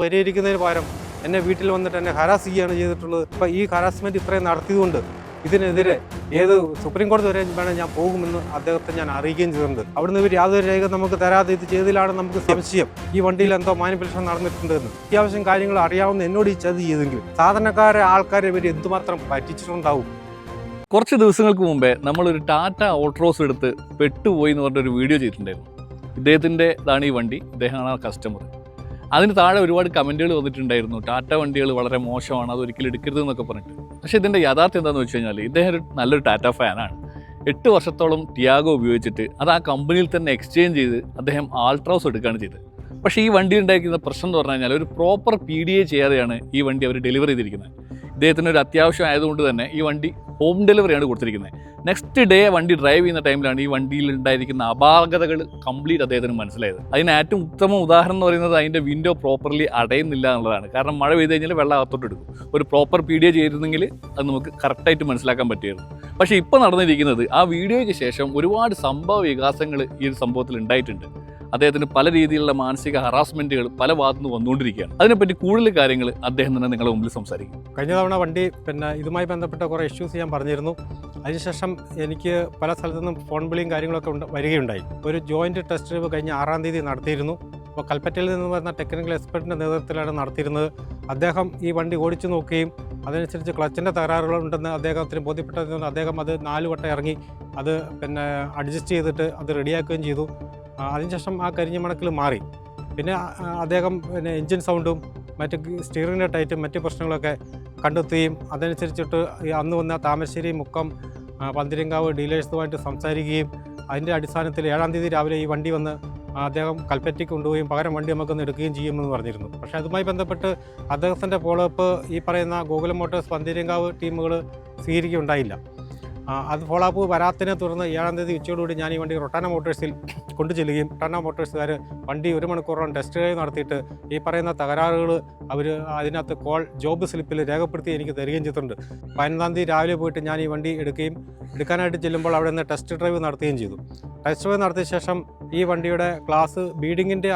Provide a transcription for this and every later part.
പരിഹരിക്കുന്നതിന് പകരം എന്നെ വീട്ടിൽ വന്നിട്ട് എന്നെ ഹരാസ് ചെയ്യുകയാണ് ചെയ്തിട്ടുള്ളത്. ഇപ്പോൾ ഈ ഹരാസ്മെൻറ്റ് ഇത്രയും നടത്തിയതുകൊണ്ട് ഇതിനെതിരെ ഏത് സുപ്രീം കോടതി വരെ വേണം ഞാൻ പോകുമെന്ന് അദ്ദേഹത്തെ ഞാൻ അറിയിക്കുകയും ചെയ്തിട്ടുണ്ട്. അവിടുന്ന് ഇവർ യാതൊരു രേഖ നമുക്ക് തരാതെ ഇത് ചെയ്തതിലാണ് നമുക്ക് സംശയം ഈ വണ്ടിയിൽ എന്തോ മാനിപ്പുലേഷൻ നടന്നിട്ടുണ്ടെന്ന്. അത്യാവശ്യം കാര്യങ്ങൾ അറിയാവുന്ന എന്നോട് ഈ ചതി ചെയ്തെങ്കിൽ സാധാരണക്കാരെ ആൾക്കാരെ ഇവർ എന്തുമാത്രം പറ്റിച്ചിട്ടുണ്ടാവും. കുറച്ച് ദിവസങ്ങൾക്ക് മുമ്പേ നമ്മളൊരു ടാറ്റ ഓൾട്രോസ് എടുത്ത് പെട്ടുപോയി എന്ന് പറഞ്ഞൊരു വീഡിയോ ചെയ്തിട്ടുണ്ടായിരുന്നു. ഇദ്ദേഹത്തിൻ്റെതാണ് ഈ വണ്ടി, ഇദ്ദേഹമാണ് ആ കസ്റ്റമർ. അതിന് താഴെ ഒരുപാട് കമൻറ്റുകൾ വന്നിട്ടുണ്ടായിരുന്നു. ടാറ്റ വണ്ടികൾ വളരെ മോശമാണ്, അതൊരിക്കലും എടുക്കരുത് എന്നൊക്കെ പറഞ്ഞിട്ട്. പക്ഷേ ഇതിൻ്റെ യാഥാർത്ഥ്യം എന്താണെന്ന് വെച്ച് കഴിഞ്ഞാൽ ഇദ്ദേഹം നല്ലൊരു ടാറ്റ ഫാനാണ്. 8 വർഷത്തോളം ടിയാഗോ ഉപയോഗിച്ചിട്ട് അത് ആ കമ്പനിയിൽ തന്നെ എക്സ്ചേഞ്ച് ചെയ്ത് അദ്ദേഹം ആൾട്രോസ് എടുക്കുകയാണ് ചെയ്തത്. പക്ഷേ ഈ വണ്ടി ഉണ്ടായിരിക്കുന്ന പ്രശ്നം എന്ന് പറഞ്ഞു കഴിഞ്ഞാൽ ഒരു പ്രോപ്പർ PDA ചെയ്യാതെയാണ് ഈ വണ്ടി അവർ ഡെലിവറി ചെയ്തിരിക്കുന്നത്. ഇദ്ദേഹത്തിന് ഒരു അത്യാവശ്യം ആയതുകൊണ്ട് തന്നെ ഈ വണ്ടി ഹോം ഡെലിവറിയാണ് കൊടുത്തിരിക്കുന്നത്. നെക്സ്റ്റ് ഡേ വണ്ടി ഡ്രൈവ് ചെയ്യുന്ന ടൈമിലാണ് ഈ വണ്ടിയിൽ ഉണ്ടായിരിക്കുന്ന അപാകതകൾ കംപ്ലീറ്റ് അദ്ദേഹത്തിന് മനസ്സിലായത്. അതിന് ഏറ്റവും ഉത്തമ ഉദാഹരണം എന്ന് പറയുന്നത് അതിൻ്റെ വിൻഡോ പ്രോപ്പർലി അടയുന്നില്ല എന്നുള്ളതാണ്. കാരണം മഴ പെയ്ത് കഴിഞ്ഞാൽ വെള്ളം അകത്തോട്ട് എടുക്കും. ഒരു പ്രോപ്പർ PDA ചെയ്തിരുന്നെങ്കിൽ അത് നമുക്ക് കറക്റ്റായിട്ട് മനസ്സിലാക്കാൻ പറ്റുമായിരുന്നു. പക്ഷേ ഇപ്പോൾ നടന്നിരിക്കുന്നത് ആ വീഡിയോയ്ക്ക് ശേഷം ഒരുപാട് സംഭവ വികാസങ്ങൾ ഈ ഒരു സംഭവത്തിൽ ഉണ്ടായിട്ടുണ്ട്. അദ്ദേഹത്തിന് പല രീതിയിലുള്ള മാനസിക ഹറാസ്മെൻറ്റുകൾ പല ഭാഗത്തുനിന്ന് വന്നുകൊണ്ടിരിക്കുകയാണ്. അതിനെപ്പറ്റി കൂടുതൽ കാര്യങ്ങൾ അദ്ദേഹം തന്നെ നിങ്ങളുടെ മുമ്പിൽ സംസാരിക്കും. കഴിഞ്ഞ തവണ വണ്ടി ഇതുമായി ബന്ധപ്പെട്ട കുറേ ഇഷ്യൂസ് ഞാൻ പറഞ്ഞിരുന്നു. അതിനുശേഷം എനിക്ക് പല സ്ഥലത്തുനിന്നും ഫോൺ വിളിയും കാര്യങ്ങളൊക്കെ വരികയുണ്ടായി. ഒരു ജോയിൻറ്റ് ടെസ്റ്റ് ഡ്രൈവ് കഴിഞ്ഞ 6-ാം തീയതി നടത്തിയിരുന്നു. അപ്പോൾ കൽപ്പറ്റയിൽ നിന്ന് വരുന്ന ടെക്നിക്കൽ എക്സ്പെർട്ടിൻ്റെ നേതൃത്വത്തിലാണ് നടത്തിയിരുന്നത്. അദ്ദേഹം ഈ വണ്ടി ഓടിച്ചു നോക്കുകയും അതനുസരിച്ച് ക്ലച്ചിൻ്റെ തകരാറുകളുണ്ടെന്ന് അദ്ദേഹത്തിന് ബോധ്യപ്പെട്ടതുകൊണ്ട് അദ്ദേഹം അത് 4 വട്ടം ഇറങ്ങി അത് അഡ്ജസ്റ്റ് ചെയ്തിട്ട് അത് റെഡിയാക്കുകയും ചെയ്തു. അതിനുശേഷം ആ കരിഞ്ഞ മണക്കിൽ മാറി. പിന്നെ അദ്ദേഹം എൻജിൻ സൗണ്ടും മറ്റ് സ്റ്റിയറിങ്ങിൻ്റെ ടൈറ്റും മറ്റ് പ്രശ്നങ്ങളൊക്കെ കണ്ടെത്തുകയും അതനുസരിച്ചിട്ട് അന്ന് വന്ന താമരശ്ശേരി, മുക്കം, പന്തിരങ്കാവ് ഡീലേഴ്സുമായിട്ട് സംസാരിക്കുകയും അതിൻ്റെ അടിസ്ഥാനത്തിൽ 7-ാം തീയതി രാവിലെ ഈ വണ്ടി വന്ന് അദ്ദേഹം കൽപ്പറ്റയ്ക്ക് കൊണ്ടുപോയും പകരം വണ്ടി നമുക്കൊന്ന് എടുക്കുകയും ചെയ്യുമെന്ന് പറഞ്ഞിരുന്നു. പക്ഷേ അതുമായി ബന്ധപ്പെട്ട് അദ്ദേഹത്തിൻ്റെ ഫോളോ അപ്പ് ഈ പറയുന്ന ഗോകുലം മോട്ടോഴ്സ്, പന്തിരങ്കാവ് ടീമുകൾ സ്വീകരിക്കുകയുണ്ടായില്ല. അത് ഫോളോ അപ്പ് വരാത്തതിനെ തുടർന്ന് 7-ാം തീയതി ഉച്ചയോടുകൂടി ഞാൻ ഈ വണ്ടി റൊട്ടാന മോട്ടോഴ്സിൽ കൊണ്ടു ചെല്ലുകയും റൊട്ടാന മോട്ടോഴ്സുകാർ വണ്ടി 1 മണിക്കൂറോളം ടെസ്റ്റ് ഡ്രൈവ് നടത്തിയിട്ട് ഈ പറയുന്ന തകരാറുകൾ അവർ അതിനകത്ത് ജോബ് സ്ലിപ്പിൽ രേഖപ്പെടുത്തി എനിക്ക് തരികയും ചെയ്തിട്ടുണ്ട്. 15-ാം തീയതി രാവിലെ പോയിട്ട് ഞാൻ ഈ വണ്ടി എടുക്കാനായിട്ട് ചെല്ലുമ്പോൾ അവിടെ നിന്ന് ടെസ്റ്റ് ഡ്രൈവ് നടത്തുകയും ചെയ്തു. ടെസ്റ്റ് ഡ്രൈവ് നടത്തിയ ശേഷം ഈ വണ്ടിയുടെ ഗ്ലാസ് ബീഡിങ്ങിൻ്റെ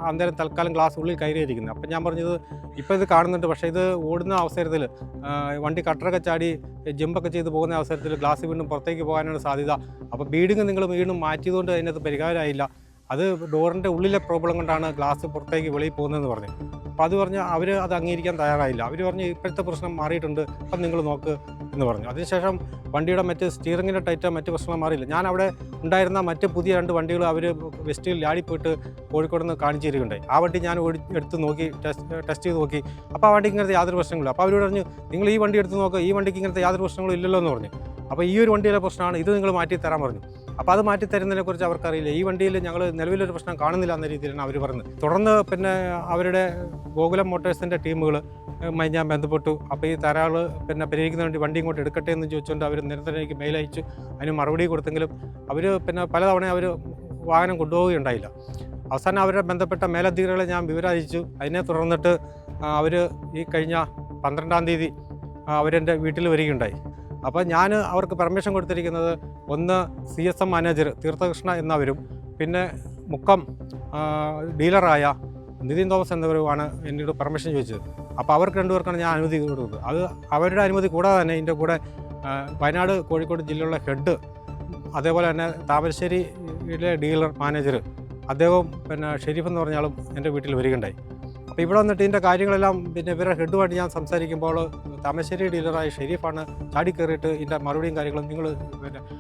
അന്നേരം തൽക്കാലം ഗ്ലാസ് ഉള്ളിൽ കയറിയിരിക്കുന്നത്. അപ്പം ഞാൻ പറഞ്ഞത് ഇപ്പോൾ ഇത് കാണുന്നുണ്ട്, പക്ഷേ ഇത് ഓടുന്ന അവസരത്തിൽ വണ്ടി കട്ടറൊക്കെ ചാടി ജമ്പൊക്കെ ചെയ്ത് പോകുന്ന അവസരത്തിൽ ഗ്ലാസ് വീണ്ടും പുറത്തേക്ക് പോകാനാണ് സാധ്യത. അപ്പോൾ ബീഡിങ് നിങ്ങൾ വീണ്ടും മാറ്റിയതുകൊണ്ട് അതിനകത്ത് പരിഹാരമായില്ല. അത് ഡോറിൻ്റെ ഉള്ളിലെ പ്രോബ്ലം കൊണ്ടാണ് ഗ്ലാസ് പുറത്തേക്ക് വെളിയിൽ പോകുന്നതെന്ന് പറഞ്ഞു. അപ്പോൾ അത് പറഞ്ഞ് അവർ അത് അംഗീകരിക്കാൻ തയ്യാറായില്ല. അവർ പറഞ്ഞ് ഇപ്പോഴത്തെ പ്രശ്നം മാറിയിട്ടുണ്ട്, അപ്പം നിങ്ങൾ നോക്ക് എന്ന് പറഞ്ഞു. അതിനുശേഷം വണ്ടിയുടെ മറ്റ് സ്റ്റിയറിങ്ങിൻ്റെ ടൈറ്റോ മറ്റ് പ്രശ്നം മാറിയില്ല. ഞാൻ അവിടെ ഉണ്ടായിരുന്ന മറ്റ് പുതിയ 2 വണ്ടികൾ അവർ വെസ്റ്റിൽ ലാടിപ്പോയിട്ട് കോഴിക്കോട് നിന്ന് കാണിച്ചു തരികയുണ്ടായി. ആ വണ്ടി ഞാൻ എടുത്ത് നോക്കി ടെസ്റ്റ് ചെയ്ത് നോക്കി. അപ്പോൾ ആ വണ്ടിക്ക് ഇങ്ങനത്തെ യാതൊരു പ്രശ്നങ്ങളില്ല. അപ്പോൾ അവരോട് പറഞ്ഞു നിങ്ങൾ ഈ വണ്ടി എടുത്ത് നോക്കുക, ഈ വണ്ടിക്ക് ഇങ്ങനത്തെ യാതൊരു പ്രശ്നങ്ങളും ഇല്ലല്ലോ എന്ന് പറഞ്ഞു. അപ്പോൾ ഈ ഒരു വണ്ടിയിലെ പ്രശ്നമാണ്, ഇത് നിങ്ങൾ മാറ്റി തരാൻ പറഞ്ഞു. അപ്പോൾ അത് മാറ്റി തരുന്നതിനെക്കുറിച്ച് അവർക്കറിയില്ല. ഈ വണ്ടിയിൽ ഞങ്ങൾ നിലവിലൊരു പ്രശ്നം കാണുന്നില്ല എന്ന രീതിയിലാണ് അവർ പറഞ്ഞത്. തുടർന്ന് അവരുടെ ഗോകുലം മോട്ടോഴ്സിൻ്റെ ടീമുകൾ ഞാൻ ബന്ധപ്പെട്ടു. അപ്പോൾ ഈ തരാൾ പരിഹരിക്കുന്ന വേണ്ടി വണ്ടി ഇങ്ങോട്ട് എടുക്കട്ടെ എന്ന് ചോദിച്ചുകൊണ്ട് അവർ നിരന്തരം എനിക്ക് മെയിൽ അയച്ചു. അതിന് മറുപടി കൊടുത്തെങ്കിലും അവർ പലതവണ അവർ വാഹനം കൊണ്ടുപോവുകയുണ്ടായില്ല. അവസാനം അവരുടെ ബന്ധപ്പെട്ട മേലധികാരികളെ ഞാൻ വിവരം അറിയിച്ചു. അതിനെ തുടർന്നിട്ട് അവർ ഈ കഴിഞ്ഞ 12-ാം തീയതി അവരെൻ്റെ വീട്ടിൽ വരികയുണ്ടായി. അപ്പോൾ ഞാൻ അവർക്ക് പെർമിഷൻ കൊടുത്തിരിക്കുന്നത് ഒന്ന് CSM മാനേജർ തീർത്ഥകൃഷ്ണ എന്നവരും പിന്നെ മുക്കം ഡീലറായ നിതിൻ തോമസ് എന്നിവരുമാണ് എന്നോട് പെർമിഷൻ ചോദിച്ചത്. അപ്പോൾ അവർക്ക് 2 പേർക്കാണ് ഞാൻ അനുമതി കൊടുത്തത്. അത് അവരുടെ അനുമതി കൂടാതെ തന്നെ ഇതിൻ്റെ കൂടെ വയനാട്, കോഴിക്കോട് ജില്ലയിലുള്ള ഹെഡ്, അതേപോലെ തന്നെ താമരശ്ശേരിയിലെ ഡീലർ മാനേജർ അദ്ദേഹവും ഷെരീഫ് എന്ന് പറഞ്ഞാലും എൻ്റെ വീട്ടിൽ വരികയുണ്ടായി. അപ്പോൾ ഇവിടെ വന്നിട്ട് ഇതിൻ്റെ കാര്യങ്ങളെല്ലാം ഇവരുടെ ഹെഡുമായിട്ട് ഞാൻ സംസാരിക്കുമ്പോൾ താമരശ്ശേരി ഡീലറായ ഷെരീഫാണ് ചാടിക്കയറിയിട്ട് ഇതിൻ്റെ മറുപടിയും കാര്യങ്ങളും നിങ്ങൾ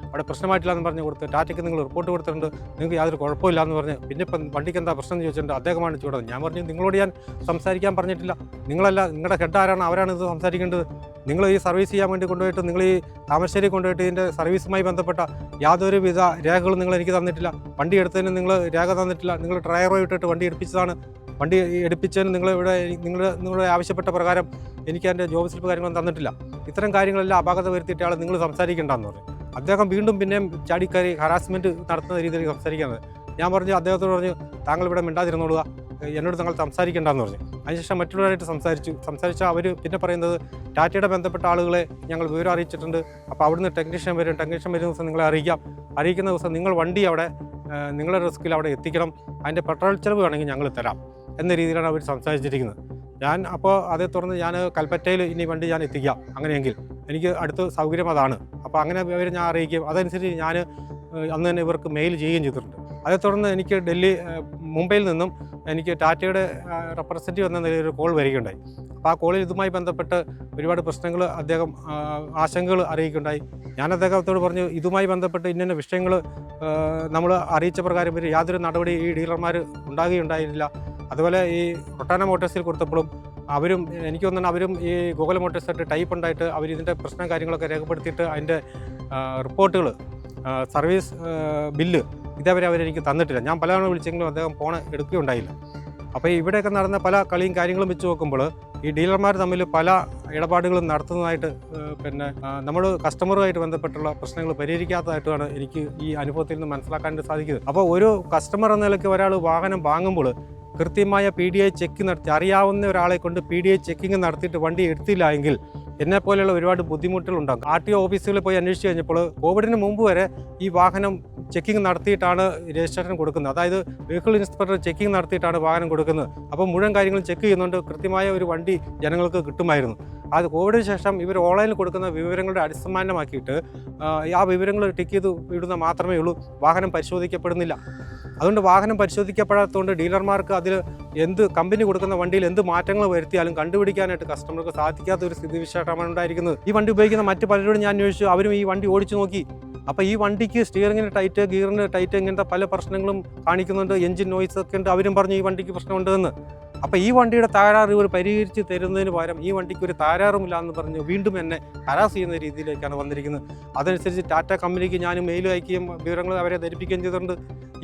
അവിടെ പ്രശ്നമായിട്ടില്ലാന്ന് പറഞ്ഞ് കൊടുത്ത് ടാറ്റയ്ക്ക് നിങ്ങൾ റിപ്പോർട്ട് കൊടുത്തിട്ടുണ്ട്, നിങ്ങൾക്ക് യാതൊരു കുഴപ്പമില്ല എന്ന് പറഞ്ഞ് പിന്നെ ഇപ്പം വണ്ടിക്ക് എന്താ പ്രശ്നം എന്ന് ചോദിച്ചിട്ടുണ്ട്. അദ്ദേഹമാണ് ചൂടത്. ഞാൻ പറഞ്ഞു നിങ്ങളോട് ഞാൻ സംസാരിക്കാൻ പറഞ്ഞിട്ടില്ല, നിങ്ങളല്ല, നിങ്ങളുടെ ഹെഡ് ആരാണ്, അവരാണ് ഇത് സംസാരിക്കേണ്ടത്. നിങ്ങൾ ഈ സർവീസ് ചെയ്യാൻ വേണ്ടി കൊണ്ടുപോയിട്ട് നിങ്ങൾ ഈ താമരശ്ശേരി കൊണ്ടുപോയിട്ട് ഇതിൻ്റെ സർവീസുമായി ബന്ധപ്പെട്ട യാതൊരുവിധ രേഖകളും നിങ്ങൾ എനിക്ക് തന്നിട്ടില്ല. വണ്ടി എടുത്തതിന് നിങ്ങൾ രേഖ തന്നിട്ടില്ല. നിങ്ങൾ ഡ്രൈവറെ വിട്ടിട്ട് വണ്ടി എടുപ്പിച്ചതാണ്. വണ്ടി എടുപ്പിച്ചതിന് നിങ്ങളുടെ ആവശ്യപ്പെട്ട പ്രകാരം എനിക്ക് എൻ്റെ ജോബ് സ്ലിപ്പ് കാര്യങ്ങളൊന്നും തന്നിട്ടില്ല. ഇത്തരം കാര്യങ്ങളെല്ലാം അപാകത വരുത്തിയിട്ടാണ് നിങ്ങൾ സംസാരിക്കേണ്ടതെന്ന് പറഞ്ഞു. അദ്ദേഹം വീണ്ടും പിന്നെയും ചാടിക്കയറി ഹറാസ്മെൻറ്റ് നടത്തുന്ന രീതിയിൽ സംസാരിക്കുന്നത്. ഞാൻ പറഞ്ഞു, അദ്ദേഹത്തോട് പറഞ്ഞു താങ്കൾ ഇവിടെ മിണ്ടാതിരുന്നോളുക, എന്നോട് താങ്കൾ സംസാരിക്കേണ്ടെന്ന് പറഞ്ഞു. അതിനുശേഷം മറ്റുള്ളവരായിട്ട് സംസാരിച്ചാൽ അവർ പിന്നെ പറയുന്നത് ടാറ്റയുടെ ബന്ധപ്പെട്ട ആളുകളെ ഞങ്ങൾ വിവരം അറിയിച്ചിട്ടുണ്ട്. അപ്പോൾ അവിടുന്ന് ടെക്നീഷ്യൻ വരുന്ന ദിവസം നിങ്ങളെ അറിയിക്കുന്ന ദിവസം നിങ്ങൾ വണ്ടി അവിടെ നിങ്ങളുടെ റിസ്കിൽ അവിടെ എത്തിക്കണം. അതിൻ്റെ പെട്രോൾ ചിലവ് വേണമെങ്കിൽ ഞങ്ങൾ തരാം. എന്ന രീതിയിലാണ് അവർ സംസാരിച്ചിരിക്കുന്നത്. ഞാൻ അപ്പോൾ അതേ തുടർന്ന് ഞാൻ കൽപ്പറ്റയിൽ ഇനി വണ്ടി ഞാൻ എത്തിക്കാം, അങ്ങനെയെങ്കിൽ എനിക്ക് അടുത്ത സൗകര്യം അതാണ്. അപ്പോൾ അങ്ങനെ ഇവരെ ഞാൻ അറിയിക്കും. അതനുസരിച്ച് ഞാൻ അന്ന് തന്നെ ഇവർക്ക് മെയിൽ ചെയ്യുകയും ചെയ്തിട്ടുണ്ട്. അതേ തുടർന്ന് എനിക്ക് മുംബൈയിൽ നിന്നും എനിക്ക് ടാറ്റയുടെ റെപ്രസെൻറ്റേറ്റീവ് എന്ന നിലയിൽ ഒരു കോൾ വരികയുണ്ടായി. അപ്പോൾ ആ കോളിൽ ഇതുമായി ബന്ധപ്പെട്ട് ഒരുപാട് പ്രശ്നങ്ങൾ അദ്ദേഹം ആശങ്കകൾ അറിയിക്കുകയുണ്ടായി. ഞാൻ അദ്ദേഹത്തോട് പറഞ്ഞു, ഇതുമായി ബന്ധപ്പെട്ട് ഇന്ന വിഷയങ്ങൾ നമ്മൾ അറിയിച്ച പ്രകാരം ഇവർ യാതൊരു നടപടി ഈ ഡീലർമാർ ഉണ്ടാകുകയുണ്ടായില്ല. അതുപോലെ ഈ റൊട്ടാന മോട്ടോഴ്സിൽ കൊടുത്തപ്പോഴും എനിക്ക് തോന്നുന്നു അവരും ഈ ഗൂഗിൾ മോട്ടോഴ്സായിട്ട് ടൈപ്പ് ഉണ്ടായിട്ട് അവർ ഇതിൻ്റെ പ്രശ്നം കാര്യങ്ങളൊക്കെ രേഖപ്പെടുത്തിയിട്ട് അതിൻ്റെ റിപ്പോർട്ടുകൾ സർവീസ് ബില്ല് ഇതേവരെ അവരെനിക്ക് തന്നിട്ടില്ല. ഞാൻ പലതവണ വിളിച്ചെങ്കിലും അദ്ദേഹം ഫോൺ എടുക്കുകയുണ്ടായില്ല. അപ്പോൾ ഇവിടെയൊക്കെ നടന്ന പല കളിയും കാര്യങ്ങളും വെച്ച് നോക്കുമ്പോൾ ഈ ഡീലർമാർ തമ്മിൽ പല ഇടപാടുകളും നടത്തുന്നതായിട്ട് നമ്മൾ കസ്റ്റമറുമായിട്ട് ബന്ധപ്പെട്ടുള്ള പ്രശ്നങ്ങൾ പരിഹരിക്കാത്തതായിട്ടാണ് എനിക്ക് ഈ അനുഭവത്തിൽ നിന്ന് മനസ്സിലാക്കാൻ സാധിക്കുന്നത്. അപ്പോൾ ഒരു കസ്റ്റമർ എന്ന നിലയ്ക്ക് ഒരാൾ വാഹനം വാങ്ങുമ്പോൾ കൃത്യമായ PDI ചെക്ക് നടത്തി, അറിയാവുന്ന ഒരാളെ കൊണ്ട് PDI ചെക്കിങ് നടത്തിയിട്ട് വണ്ടി എടുത്തില്ല എങ്കിൽ എന്നെപ്പോലെയുള്ള ഒരുപാട് ബുദ്ധിമുട്ടുകളുണ്ടാകും. RTO ഓഫീസുകളിൽ പോയി അന്വേഷിച്ച് കഴിഞ്ഞപ്പോൾ കോവിഡിന് മുമ്പ് വരെ ഈ വാഹനം ചെക്കിങ് നടത്തിയിട്ടാണ് രജിസ്ട്രേഷൻ കൊടുക്കുന്നത്. അതായത് വെഹിക്കിൾ ഇൻസ്പെക്ടർ ചെക്കിങ് നടത്തിയിട്ടാണ് വാഹനം കൊടുക്കുന്നത്. അപ്പോൾ മുഴുവൻ കാര്യങ്ങളും ചെക്ക് ചെയ്യുന്നുണ്ട്, കൃത്യമായ ഒരു വണ്ടി ജനങ്ങൾക്ക് കിട്ടുമായിരുന്നു. അത് കോവിഡിന് ശേഷം ഇവർ ഓൺലൈനിൽ കൊടുക്കുന്ന വിവരങ്ങളുടെ അടിസ്ഥാനമാക്കിയിട്ട് ആ വിവരങ്ങൾ ടിക്ക് ചെയ്ത് വിടുന്ന മാത്രമേ ഉള്ളൂ, വാഹനം പരിശോധിക്കപ്പെടുന്നില്ല. അതുകൊണ്ട് വാഹനം പരിശോധിക്കപ്പെടാത്തതുകൊണ്ട് ഡീലർമാർക്ക് അതിൽ കമ്പനി കൊടുക്കുന്ന വണ്ടിയിൽ എന്ത് മാറ്റങ്ങൾ വരുത്തിയാലും കണ്ടുപിടിക്കാനായിട്ട് കസ്റ്റമർക്ക് സാധിക്കാത്ത ഒരു സ്ഥിതിവിശേഷമാണ് ഉണ്ടായിരിക്കുന്നത്. ഈ വണ്ടി ഉപയോഗിക്കുന്ന മറ്റു പലരോടും ഞാൻ അന്വേഷിച്ചു, അവരും ഈ വണ്ടി ഓടിച്ചു നോക്കി. അപ്പോൾ ഈ വണ്ടിക്ക് സ്റ്റിയറിങ്ങിന് ടൈറ്റ്, ഗിയറിന് ടൈറ്റ്, ഇങ്ങനത്തെ പല പ്രശ്നങ്ങളും കാണിക്കുന്നുണ്ട്, എൻജിൻ നോയ്സ് ഒക്കെ ഉണ്ട്. അവരും പറഞ്ഞു ഈ വണ്ടിക്ക് പ്രശ്നമുണ്ടെന്ന്. അപ്പോൾ ഈ വണ്ടിയുടെ തകരാറ് ഇവർ പരിഹരിച്ച് തരുന്നതിന് പകരം ഈ വണ്ടിക്ക് ഒരു തകരാറുമില്ല എന്ന് പറഞ്ഞ് വീണ്ടും എന്നെ ഹരാസ് ചെയ്യുന്ന രീതിയിലേക്കാണ് വന്നിരിക്കുന്നത്. അതനുസരിച്ച് ടാറ്റ കമ്പനിക്ക് ഞാൻ മെയിൽ അയക്കുകയും വിവരങ്ങൾ അവരെ ധരിപ്പിക്കുകയും ചെയ്തിട്ടുണ്ട്.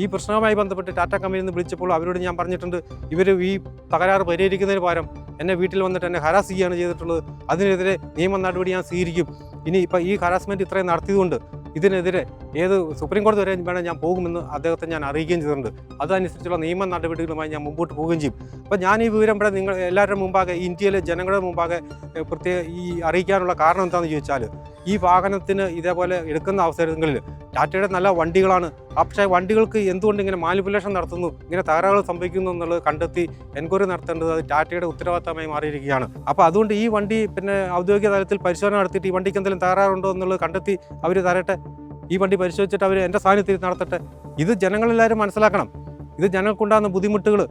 ഈ പ്രശ്നവുമായി ബന്ധപ്പെട്ട് ടാറ്റ കമ്പനിയിൽ നിന്ന് വിളിച്ചപ്പോൾ അവരോട് ഞാൻ പറഞ്ഞിട്ടുണ്ട്, ഇവർ ഈ തകരാറ് പരിഹരിക്കുന്നതിന് പകരം എന്നെ വീട്ടിൽ വന്നിട്ട് എന്നെ ഹരാസ് ചെയ്യുകയാണ് ചെയ്തിട്ടുള്ളത്. അതിനെതിരെ നിയമ നടപടി ഞാൻ സ്വീകരിക്കും. ഇനി ഇപ്പോൾ ഈ ഹരാസ്മെൻറ്റ് ഇത്രയും നടത്തിയതുകൊണ്ട് ഇതിനെതിരെ സുപ്രീം കോടതി വരെ വേണം ഞാൻ പോകുമെന്ന് അദ്ദേഹത്തെ ഞാൻ അറിയിക്കുകയും ചെയ്തിട്ടുണ്ട്. അതനുസരിച്ചുള്ള നിയമ നടപടികളുമായി ഞാൻ മുമ്പോട്ട് പോവുകയും ചെയ്യും. അപ്പോൾ ഞാൻ ഈ വിവരം ഇവിടെ നിങ്ങൾ എല്ലാവരുടെ മുമ്പാകെ, ഇന്ത്യയിലെ ജനങ്ങളുടെ മുമ്പാകെ ഈ അറിയിക്കാനുള്ള കാരണം എന്താണെന്ന് ചോദിച്ചാൽ, ഈ വാഹനത്തിന് ഇതേപോലെ എടുക്കുന്ന അവസരങ്ങളിൽ ടാറ്റയുടെ നല്ല വണ്ടികളാണ്, പക്ഷേ വണ്ടികൾക്ക് എന്തുകൊണ്ട് ഇങ്ങനെ മാനിപ്പുലേഷൻ നടത്തുന്നു, ഇങ്ങനെ തകരാറുകൾ സംഭവിക്കുന്നു എന്നുള്ളത് കണ്ടെത്തി എൻക്വയറി നടത്തേണ്ടത് അത് ടാറ്റയുടെ ഉത്തരവാദിത്തമായി മാറിയിരിക്കുകയാണ്. അപ്പോൾ അതുകൊണ്ട് ഈ വണ്ടി ഔദ്യോഗിക തലത്തിൽ പരിശോധന നടത്തിയിട്ട് ഈ വണ്ടിക്ക് എന്തെങ്കിലും തകരാറുണ്ടോ എന്നുള്ളത് കണ്ടെത്തി അവർ തരട്ടെ. ഈ വണ്ടി പരിശോധിച്ചിട്ട് അവർ എൻ്റെ സാന്നിധ്യത്തിൽ നടത്തട്ടെ. ഇത് ജനങ്ങളെല്ലാവരും മനസ്സിലാക്കണം. ഇത് ജനങ്ങൾക്കുണ്ടാകുന്ന ബുദ്ധിമുട്ടുകൾ,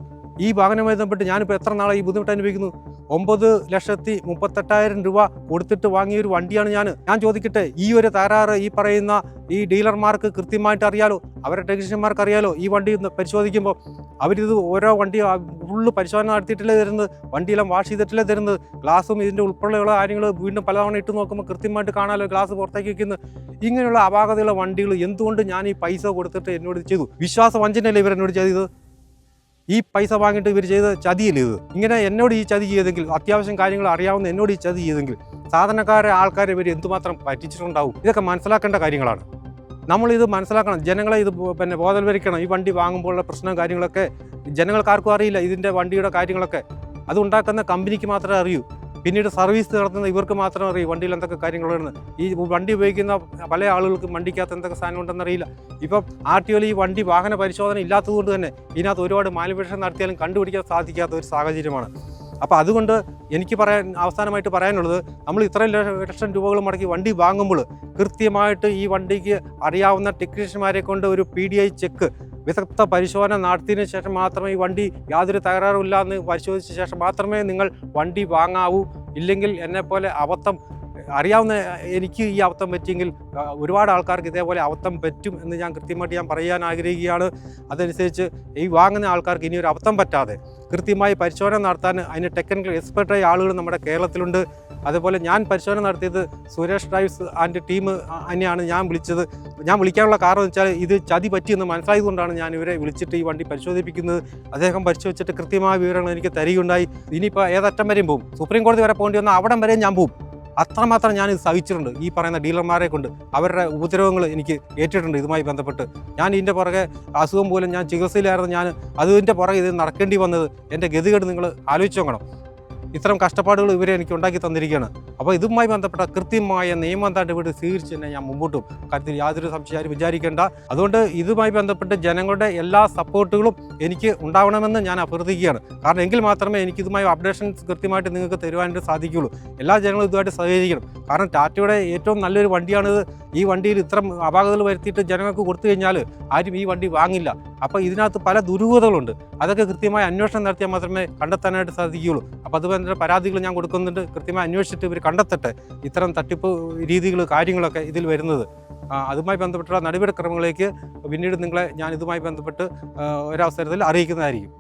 ഈ വാഹനവുമായി ബന്ധപ്പെട്ട് ഞാനിപ്പോൾ എത്ര നാളായി ഈ ബുദ്ധിമുട്ട് അനുഭവിക്കുന്നു. 9,38,000 രൂപ കൊടുത്തിട്ട് വാങ്ങിയൊരു വണ്ടിയാണ് ഞാൻ ചോദിക്കട്ടെ, ഈ ഒരു തകരാറ് ഈ പറയുന്ന ഈ ഡീലർമാർക്ക് കൃത്യമായിട്ട് അറിയാലോ, അവരുടെ ടെക്നീഷ്യന്മാർക്ക് അറിയാലോ. ഈ വണ്ടി പരിശോധിക്കുമ്പോൾ അവരിത് ഓരോ വണ്ടി ഫുള്ള് പരിശോധന നടത്തിയിട്ടല്ലേ തരുന്നത്, വണ്ടിയെല്ലാം വാഷ് ചെയ്തിട്ടല്ലേ തരുന്നത്. ഗ്ലാസും ഇതിൻ്റെ ഉൾപ്പെടെയുള്ള കാര്യങ്ങൾ വീണ്ടും പലതവണ ഇട്ട് നോക്കുമ്പോൾ കൃത്യമായിട്ട് കാണാമല്ലോ, ഗ്ലാസ് പുറത്തേക്ക് വയ്ക്കുന്നത്. ഇങ്ങനെയുള്ള അപാകതയുള്ള വണ്ടികൾ എന്തുകൊണ്ട് ഞാൻ ഈ പൈസ കൊടുത്തിട്ട് എന്നോട് ചെയ്തു? വിശ്വാസവഞ്ചനയല്ലേ ഇവരെന്നോട് ചെയ്തത്? ഈ പൈസ വാങ്ങിയിട്ട് ഇവർ ചെയ്ത ചതിയല്ലേ ഇത്? ഇങ്ങനെ എന്നോട് ഈ ചതി ചെയ്തെങ്കിൽ, അത്യാവശ്യം കാര്യങ്ങൾ അറിയാവുന്ന എന്നോട് ഈ ചതി ചെയ്തെങ്കിൽ സാധാരണക്കാരെ ആൾക്കാരെ ഇവർ എന്തുമാത്രം പറ്റിച്ചിട്ടുണ്ടാവും? ഇതൊക്കെ മനസ്സിലാക്കേണ്ട കാര്യങ്ങളാണ്. നമ്മളിത് മനസ്സിലാക്കണം, ജനങ്ങളെ ഇത് ബോധവൽക്കരിക്കണം. ഈ വണ്ടി വാങ്ങുമ്പോഴുള്ള പ്രശ്നം കാര്യങ്ങളൊക്കെ ജനങ്ങൾക്കാർക്കും അറിയില്ല. ഇതിൻ്റെ വണ്ടിയുടെ കാര്യങ്ങളൊക്കെ അതുണ്ടാക്കുന്ന കമ്പനിക്ക് മാത്രമേ അറിയൂ. പിന്നീട് സർവീസ് നടത്തുന്ന ഇവർക്ക് മാത്രമേ അറിയൂ വണ്ടിയിൽ എന്തൊക്കെ കാര്യങ്ങളുണ്ടെന്ന്. ഈ വണ്ടി ഉപയോഗിക്കുന്ന പല ആളുകൾക്കും വണ്ടിക്കകത്ത് എന്തൊക്കെ സാധനം ഉണ്ടെന്ന് അറിയില്ല. ഇപ്പം RTOയിൽ ഈ വണ്ടി വാഹന പരിശോധന ഇല്ലാത്തതുകൊണ്ട് തന്നെ ഇതിനകത്ത് ഒരുപാട് മാനിപ്പുലേഷൻ നടത്തിയാലും കണ്ടുപിടിക്കാൻ സാധിക്കാത്ത ഒരു സാഹചര്യമാണ്. അപ്പോൾ അതുകൊണ്ട് എനിക്ക് അവസാനമായിട്ട് പറയാനുള്ളത്, നമ്മൾ ഇത്രയും ലക്ഷം രൂപകൾ മുടക്കി വണ്ടി വാങ്ങുമ്പോൾ കൃത്യമായിട്ട് ഈ വണ്ടിക്ക് അറിയാവുന്ന ടെക്നീഷ്യന്മാരെ കൊണ്ട് ഒരു PDI ചെക്ക്, വിദഗ്ധ പരിശോധന നടത്തിയതിനു ശേഷം മാത്രമേ ഈ വണ്ടി യാതൊരു തകരാറുമില്ല എന്ന് പരിശോധിച്ച ശേഷം മാത്രമേ നിങ്ങൾ വണ്ടി വാങ്ങാവൂ. ഇല്ലെങ്കിൽ എന്നെപ്പോലെ അബദ്ധം അറിയാവുന്ന എനിക്ക് ഈ അബദ്ധം പറ്റിയെങ്കിൽ ഒരുപാട് ആൾക്കാർക്ക് ഇതേപോലെ അബദ്ധം പറ്റും എന്ന് ഞാൻ കൃത്യമായിട്ട് പറയാൻ ആഗ്രഹിക്കുകയാണ്. അതനുസരിച്ച് ഈ വാങ്ങുന്ന ആൾക്കാർക്ക് ഇനി ഒരു അബദ്ധം പറ്റാതെ കൃത്യമായി പരിശോധന നടത്താൻ അതിന് ടെക്നിക്കൽ എക്സ്പെർട്ടായ ആളുകൾ നമ്മുടെ കേരളത്തിലുണ്ട്. അതുപോലെ ഞാൻ പരിശോധന നടത്തിയത് സുരേഷ് ഡ്രൈവ്സ് ആൻഡ് ടീം തന്നെയാണ് ഞാൻ വിളിച്ചത്. ഞാൻ വിളിക്കാനുള്ള കാരണം എന്ന് വെച്ചാൽ ഇത് ചതി പറ്റിയെന്ന് മനസ്സിലായതുകൊണ്ടാണ് ഞാൻ ഇവരെ വിളിച്ചിട്ട് ഈ വണ്ടി പരിശോധിപ്പിക്കുന്നത്. അദ്ദേഹം പരിശോധിച്ചിട്ട് കൃത്യമായ വിവരങ്ങൾ എനിക്ക് തരികയുണ്ടായി. ഇനിയിപ്പോൾ ഏതറ്റം വരെയും പോകും, സുപ്രീം കോടതി വരെ പോകേണ്ടി വന്നാൽ അവിടം വരെയും ഞാൻ പോകും. അത്രമാത്രം ഞാനിത് സഹിച്ചിട്ടുണ്ട്. ഈ പറയുന്ന ഡീലർമാരെ കൊണ്ട് അവരുടെ ഉപദ്രവങ്ങൾ എനിക്ക് ഏറ്റിട്ടുണ്ട്. ഇതുമായി ബന്ധപ്പെട്ട് ഞാൻ ഇതിൻ്റെ പുറകെ അസുഖം പോലും ഞാൻ ചികിത്സയിലായിരുന്നു. അതിൻ്റെ പുറകെ ഇത് നടക്കേണ്ടി വന്നത് എൻ്റെ ഗതികേട് നിങ്ങൾ ആലോചിച്ച് നോക്കണം. ഇത്തരം കഷ്ടപ്പാടുകൾ ഇവരെ എനിക്ക് ഉണ്ടാക്കി തന്നിരിക്കുകയാണ്. അപ്പോൾ ഇതുമായി ബന്ധപ്പെട്ട കൃത്യമായ നിയമ നടപടി സ്വീകരിച്ച് തന്നെ ഞാൻ മുമ്പോട്ടും കാര്യത്തിൽ യാതൊരു സംശയം വിചാരിക്കേണ്ട. അതുകൊണ്ട് ഇതുമായി ബന്ധപ്പെട്ട് ജനങ്ങളുടെ എല്ലാ സപ്പോർട്ടുകളും എനിക്ക് ഉണ്ടാവണമെന്ന് ഞാൻ അഭ്യർത്ഥിക്കുകയാണ്. കാരണം എങ്കിൽ മാത്രമേ എനിക്ക് ഇതുമായി അപ്ഡേഷൻസ് കൃത്യമായിട്ട് നിങ്ങൾക്ക് തരുവാനായിട്ട് സാധിക്കുകയുള്ളൂ. എല്ലാ ജനങ്ങളും ഇതുമായിട്ട് സഹകരിക്കണം. കാരണം ടാറ്റയുടെ ഏറ്റവും നല്ലൊരു വണ്ടിയാണിത്. ഈ വണ്ടിയിൽ ഇത്തരം അപാകതകൾ വരുത്തിയിട്ട് ജനങ്ങൾക്ക് കൊടുത്തു കഴിഞ്ഞാൽ ആരും ഈ വണ്ടി വാങ്ങില്ല. അപ്പോൾ ഇതിനകത്ത് പല ദുരൂഹതകളുണ്ട്. അതൊക്കെ കൃത്യമായി അന്വേഷണം നടത്തിയാൽ മാത്രമേ കണ്ടെത്താനായിട്ട് സാധിക്കുകയുള്ളൂ. അപ്പോൾ അതുപോലെ പരാതികൾ ഞാൻ കൊടുക്കുന്നുണ്ട്. കൃത്യമായി അന്വേഷിച്ചിട്ട് ഇവർ കണ്ടെത്തട്ടെ ഇത്തരം തട്ടിപ്പ് രീതികൾ കാര്യങ്ങളൊക്കെ ഇതിൽ വരുന്നത്. അതുമായി ബന്ധപ്പെട്ടുള്ള നടപടിക്രമങ്ങളിലേക്ക് പിന്നീട് നിങ്ങളെ ഞാൻ ഇതുമായി ബന്ധപ്പെട്ട് ഒരവസരത്തിൽ അറിയിക്കുന്നതായിരിക്കും.